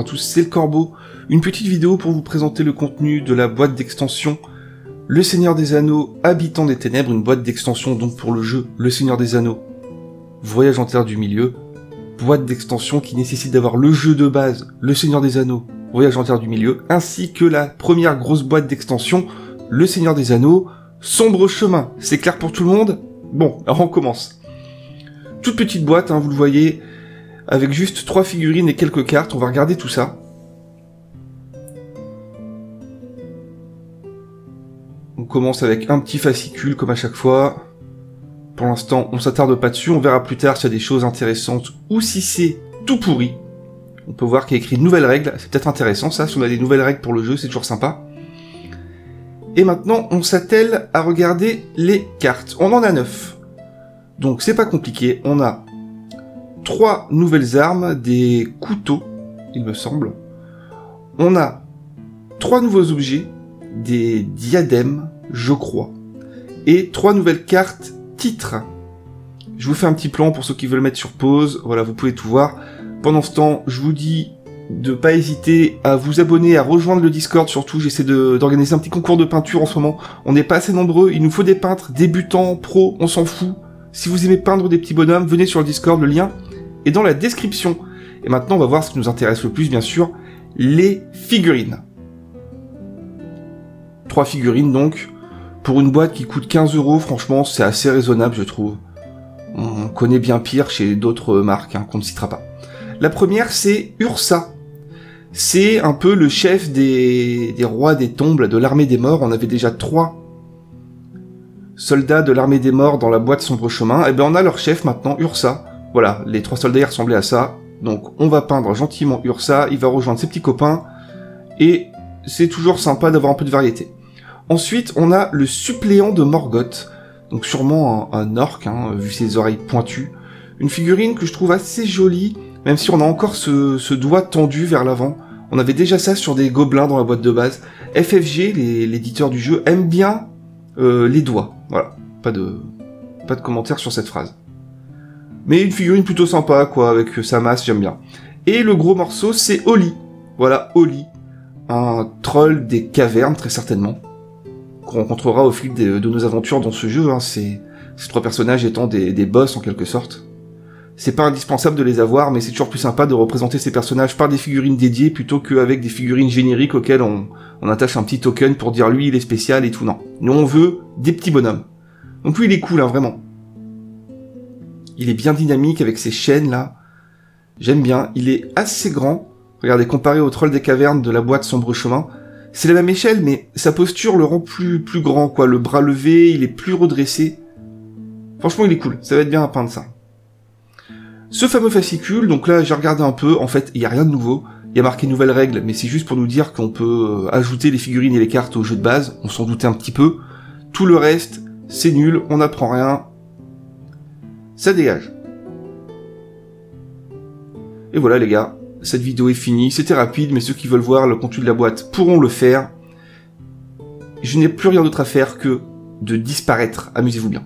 à tous, c'est le Corbeau. Une petite vidéo pour vous présenter le contenu de la boîte d'extension Le Seigneur des Anneaux, Habitants des Ténèbres, une boîte d'extension donc pour le jeu Le Seigneur des Anneaux, Voyage en Terre du Milieu, boîte d'extension qui nécessite d'avoir le jeu de base, Le Seigneur des Anneaux, Voyage en Terre du Milieu, ainsi que la première grosse boîte d'extension, Le Seigneur des Anneaux, Sombre Chemin. C'est clair pour tout le monde? Bon, alors on commence. Toute petite boîte, hein, vous le voyez, avec juste 3 figurines et quelques cartes, on va regarder tout ça. On commence avec un petit fascicule, comme à chaque fois. Pour l'instant, on s'attarde pas dessus, on verra plus tard s'il y a des choses intéressantes, ou si c'est tout pourri. On peut voir qu'il y a écrit de nouvelles règles, c'est peut-être intéressant ça, si on a des nouvelles règles pour le jeu, c'est toujours sympa. Et maintenant, on s'attelle à regarder les cartes. On en a 9. Donc c'est pas compliqué, on a 3 nouvelles armes, des couteaux, il me semble. On a 3 nouveaux objets, des diadèmes, je crois. Et 3 nouvelles cartes titres. Je vous fais un petit plan pour ceux qui veulent mettre sur pause, voilà, vous pouvez tout voir. Pendant ce temps, je vous dis de pas hésiter à vous abonner, à rejoindre le Discord, surtout j'essaie d'organiser un petit concours de peinture en ce moment. On n'est pas assez nombreux, il nous faut des peintres, débutants, pros, on s'en fout. Si vous aimez peindre des petits bonhommes, venez sur le Discord, le lien est dans la description. Et maintenant, on va voir ce qui nous intéresse le plus, bien sûr, les figurines. 3 figurines, donc, pour une boîte qui coûte 15 €, franchement, c'est assez raisonnable, je trouve. On connaît bien pire chez d'autres marques, hein, qu'on ne citera pas. La première, c'est Ursa. C'est un peu le chef des rois des tombes, de l'armée des morts. On avait déjà 3 soldats de l'armée des morts dans la boîte Sombre Chemin, et ben on a leur chef maintenant, Ursa. Voilà, les 3 soldats ressemblaient à ça. Donc on va peindre gentiment Ursa, il va rejoindre ses petits copains, et c'est toujours sympa d'avoir un peu de variété. Ensuite, on a le suppléant de Morgoth, donc sûrement un orc, hein, vu ses oreilles pointues. Une figurine que je trouve assez jolie, même si on a encore ce doigt tendu vers l'avant. On avait déjà ça sur des gobelins dans la boîte de base. FFG, l'éditeur du jeu, aime bien les doigts. Voilà, pas de commentaire sur cette phrase. Mais une figurine plutôt sympa, quoi, avec sa masse, j'aime bien. Et le gros morceau, c'est Oli. Voilà, Oli. Un troll des cavernes, très certainement. Qu'on rencontrera au fil de nos aventures dans ce jeu, hein. Ces 3 personnages étant des boss, en quelque sorte. C'est pas indispensable de les avoir, mais c'est toujours plus sympa de représenter ces personnages par des figurines dédiées, plutôt qu'avec des figurines génériques auxquelles on attache un petit token pour dire lui il est spécial et tout, non. Nous on veut des petits bonhommes. Donc lui il est cool, hein, vraiment. Il est bien dynamique avec ses chaînes là. J'aime bien, il est assez grand. Regardez, comparé au troll des cavernes de la boîte Sombre Chemin, c'est la même échelle, mais sa posture le rend plus grand, quoi. Le bras levé, il est plus redressé. Franchement, il est cool. Ça va être bien à peindre, ça. Ce fameux fascicule, donc là, j'ai regardé un peu. En fait, il n'y a rien de nouveau. Il y a marqué nouvelles règles, mais c'est juste pour nous dire qu'on peut ajouter les figurines et les cartes au jeu de base. On s'en doutait un petit peu. Tout le reste, c'est nul. On n'apprend rien. Ça dégage. Et voilà, les gars. Cette vidéo est finie, c'était rapide, mais ceux qui veulent voir le contenu de la boîte pourront le faire. Je n'ai plus rien d'autre à faire que de disparaître. Amusez-vous bien.